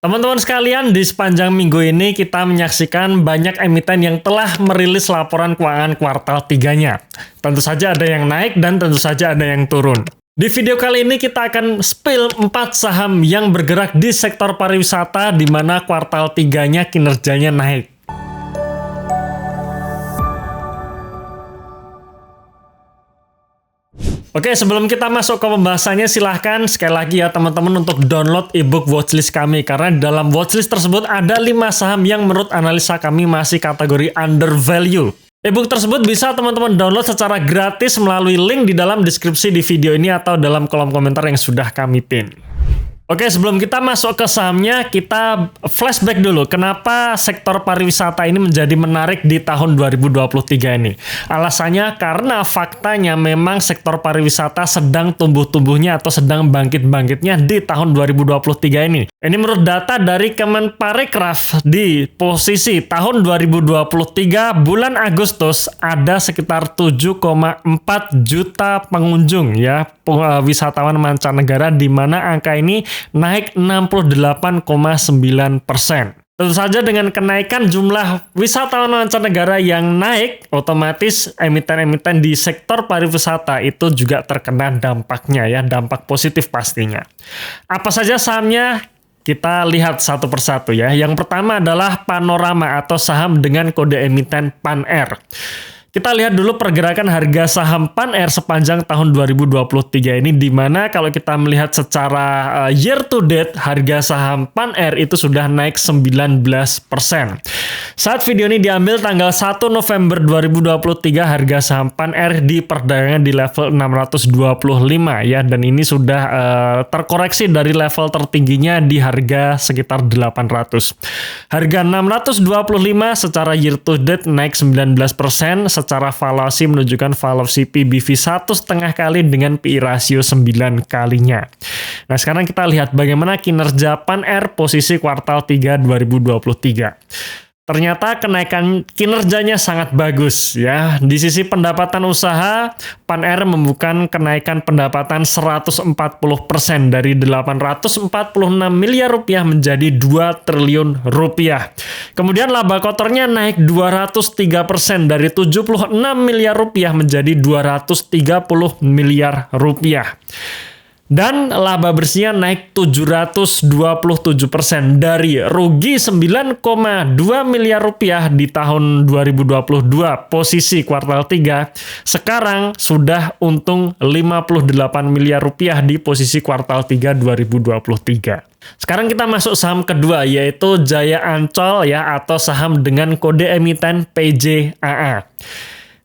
Teman-teman sekalian, di sepanjang minggu ini kita menyaksikan banyak emiten yang telah merilis laporan keuangan kuartal 3-nya. Tentu saja ada yang naik dan tentu saja ada yang turun. Di video kali ini kita akan spill 4 saham yang bergerak di sektor pariwisata di mana kuartal 3-nya kinerjanya naik. Oke, sebelum kita masuk ke pembahasannya, silahkan sekali lagi ya teman-teman untuk download ebook watchlist kami. Karena di dalam watchlist tersebut ada 5 saham yang menurut analisa kami masih kategori undervalue. Ebook tersebut bisa teman-teman download secara gratis melalui link di dalam deskripsi di video ini atau dalam kolom komentar yang sudah kami pin. Oke, sebelum kita masuk ke sahamnya, kita flashback dulu. Kenapa sektor pariwisata ini menjadi menarik di tahun 2023 ini? Alasannya karena faktanya memang sektor pariwisata sedang tumbuh-tumbuhnya atau sedang bangkit-bangkitnya di tahun 2023 ini. Ini menurut data dari Kemenparekraf di posisi tahun 2023 bulan Agustus ada sekitar 7,4 juta pengunjung ya, wisatawan mancanegara, di mana angka ini naik 68,9%. Tentu saja dengan kenaikan jumlah wisatawan mancanegara yang naik, otomatis emiten-emiten di sektor pariwisata itu juga terkena dampaknya ya, dampak positif pastinya. Apa saja sahamnya? Kita lihat satu persatu ya. Yang pertama adalah Panorama atau saham dengan kode emiten PAN-R. Kita lihat dulu pergerakan harga saham PAN-R sepanjang tahun 2023 ini, di mana kalau kita melihat secara year to date, harga saham PAN-R itu sudah naik 19%. Saat video ini diambil tanggal 1 November 2023, harga saham PAN-R diperdagangkan di level 625 ya, dan ini sudah terkoreksi dari level tertingginya di harga sekitar 800. Harga 625 secara year to date naik 19%. Secara valuasi menunjukkan valuasi PBV 1,5 kali dengan PI rasio 9 kalinya. Nah, sekarang kita lihat bagaimana kinerja PAN-R posisi kuartal 3 2023. Ternyata kenaikan kinerjanya sangat bagus ya. Di sisi pendapatan usaha, PAN-R membukukan kenaikan pendapatan 140% dari 846 miliar rupiah menjadi 2 triliun rupiah. Kemudian laba kotornya naik 203% dari 76 miliar rupiah menjadi 230 miliar rupiah. Dan laba bersihnya naik 727% dari rugi 9,2 miliar rupiah di tahun 2022 posisi kuartal 3, sekarang sudah untung 58 miliar rupiah di posisi kuartal 3 2023. Sekarang kita masuk saham kedua, yaitu Jaya Ancol ya, atau saham dengan kode emiten PJAA.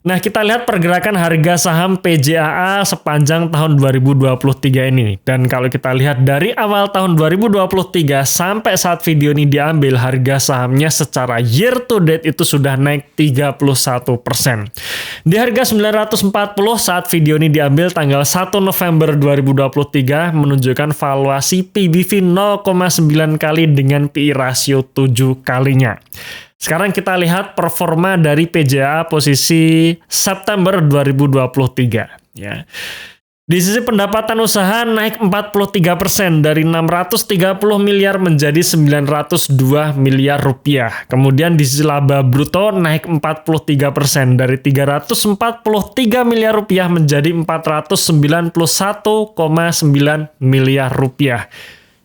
Nah, kita lihat pergerakan harga saham PJAA sepanjang tahun 2023 ini. Dan kalau kita lihat dari awal tahun 2023 sampai saat video ini diambil, harga sahamnya secara year to date itu sudah naik 31%. Di harga 940 saat video ini diambil tanggal 1 November 2023 menunjukkan valuasi PBV 0,9 kali dengan PI rasio 7 kalinya. Sekarang kita lihat performa dari PJAA posisi September 2023 ya. Di sisi pendapatan usaha naik 43% dari 630 miliar menjadi 902 miliar rupiah. Kemudian di sisi laba bruto naik 43% dari 343 miliar rupiah menjadi 491,9 miliar rupiah.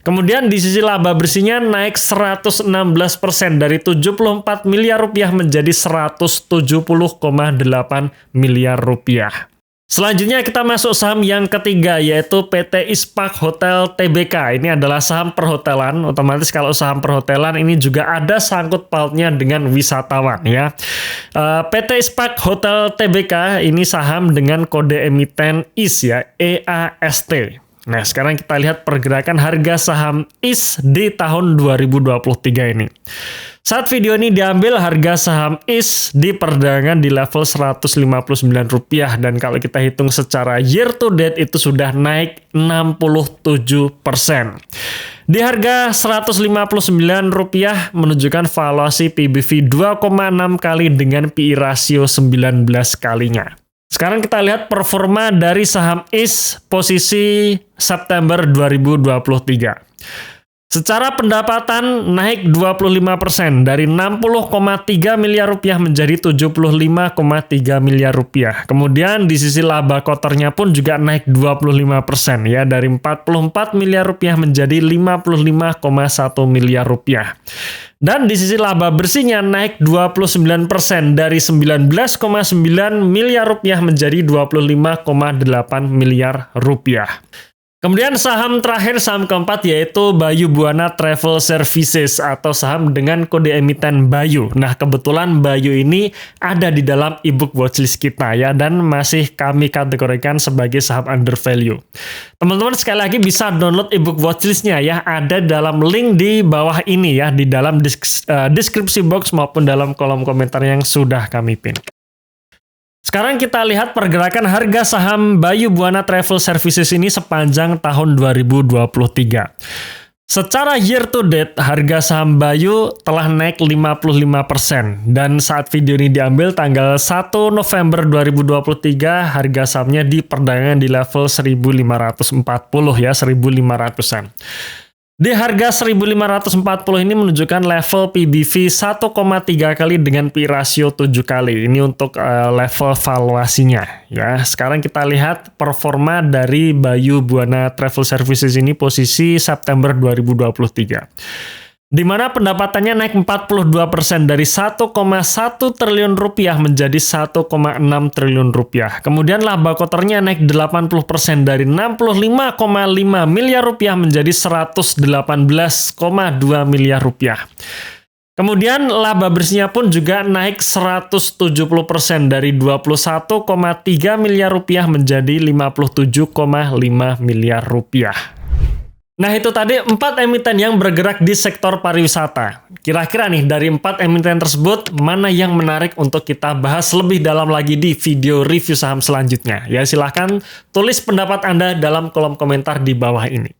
Kemudian di sisi laba bersihnya naik 116% dari 74 miliar rupiah menjadi 170,8 miliar rupiah. Selanjutnya kita masuk saham yang ketiga, yaitu PT Ispark Hotel Tbk. Ini adalah saham perhotelan. Otomatis kalau saham perhotelan ini juga ada sangkut pautnya dengan wisatawan ya. PT Ispark Hotel Tbk ini saham dengan kode emiten IS ya, EAST. Nah, sekarang kita lihat pergerakan harga saham IS di tahun 2023 ini. Saat video ini diambil, harga saham IS diperdagangkan di level Rp159 dan kalau kita hitung secara year to date itu sudah naik 67%. Di harga Rp159 menunjukkan valuasi PBV 2,6 kali dengan PI rasio 19 kalinya. Sekarang kita lihat performa dari saham IS posisi September 2023. Secara pendapatan naik 25% dari 60,3 miliar rupiah menjadi 75,3 miliar rupiah. Kemudian di sisi laba kotornya pun juga naik 25% ya, dari 44 miliar rupiah menjadi 55,1 miliar rupiah. Dan di sisi laba bersihnya naik 29% dari 19,9 miliar rupiah menjadi 25,8 miliar rupiah. Kemudian saham terakhir, saham keempat yaitu Bayu Buana Travel Services atau saham dengan kode emiten Bayu. Nah, kebetulan Bayu ini ada di dalam ebook watchlist kita ya, dan masih kami kategorikan sebagai saham under value. Teman-teman sekali lagi bisa download ebook watchlistnya ya, ada dalam link di bawah ini ya, di dalam deskripsi box maupun dalam kolom komentar yang sudah kami pin. Sekarang kita lihat pergerakan harga saham Bayu Buana Travel Services ini sepanjang tahun 2023. Secara year to date, harga saham Bayu telah naik 55%. Dan saat video ini diambil tanggal 1 November 2023, harga sahamnya diperdagangkan di level 1.540 ya, 1.500-an. Di harga 1.540 ini menunjukkan level PBV 1,3 kali dengan PI rasio 7 kali. Ini untuk level valuasinya ya. Sekarang kita lihat performa dari Bayu Buana Travel Services ini posisi September 2023. Di mana pendapatannya naik 42% dari 1,1 triliun rupiah menjadi 1,6 triliun rupiah. Kemudian laba kotornya naik 80% dari 65,5 miliar rupiah menjadi 118,2 miliar rupiah. Kemudian laba bersihnya pun juga naik 170% dari 21,3 miliar rupiah menjadi 57,5 miliar rupiah. Nah, itu tadi 4 emiten yang bergerak di sektor pariwisata. Kira-kira nih, dari 4 emiten tersebut, mana yang menarik untuk kita bahas lebih dalam lagi di video review saham selanjutnya? Ya, silahkan tulis pendapat Anda dalam kolom komentar di bawah ini.